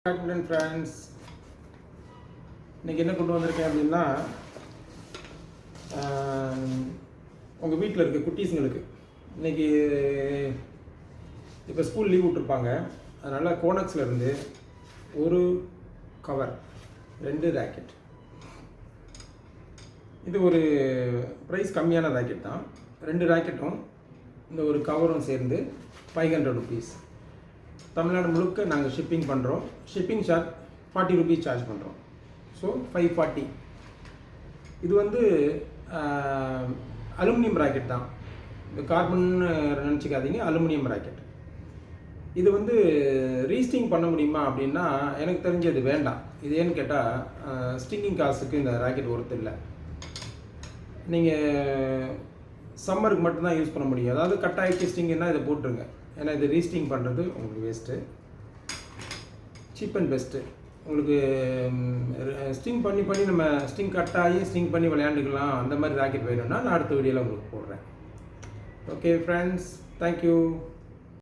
Badminton friends, இன்றைக்கி என்ன கொண்டு வந்திருக்கேன் அப்படின்னா, உங்கள் வீட்டில் இருக்க குட்டீஸுங்களுக்கு இன்றைக்கி இப்போ ஸ்கூல் லீவ் விட்ருப்பாங்க. அதனால் கோனக்ஸில் இருந்து ஒரு கவர் 2 ராக்கெட். இது ஒரு ப்ரைஸ் கம்மியான ராக்கெட் தான். 2 ராக்கெட்டும் இந்த ஒரு கவரும் சேர்ந்து 500 ருபீஸ். தமிழ்நாடு முழுக்க நாங்கள் ஷிப்பிங் பண்ணுறோம். ஷிப்பிங் சார்ஜ் 40 ருபீஸ் சார்ஜ் பண்ணுறோம். ஸோ 540. இது வந்து அலுமினியம் ராக்கெட் தான். இந்த கார்பன் நினச்சிக்காதீங்க, அலுமினியம் ராக்கெட். இது வந்து ரீஸ்டிங் பண்ண முடியுமா அப்படின்னா எனக்கு தெரிஞ்சது வேண்டாம். இது ஏன்னு கேட்டால் ஸ்டிங்கிங் காசுக்கு இந்த ராக்கெட் ஒர்த்து இல்லை. நீங்கள் சம்மருக்கு மட்டும்தான் யூஸ் பண்ண முடியும். அதாவது கட் ஆகிடுச்சு ஸ்டிங்குன்னா இதை போட்டுருங்க. ஏன்னா இது ரீஸ்டிங் பண்ணுறது உங்களுக்கு வேஸ்ட்டு. Cheap and best. உங்களுக்கு ஸ்டிங் பண்ணி நம்ம ஸ்டிங் கட் ஆகி ஸ்டிங் பண்ணி விளையாண்டுக்கலாம். அந்த மாதிரி ராக்கெட் வேணும்னா நான் அடுத்த வீடியோவில் உங்களுக்கு போடுறேன். Okay friends, thank you.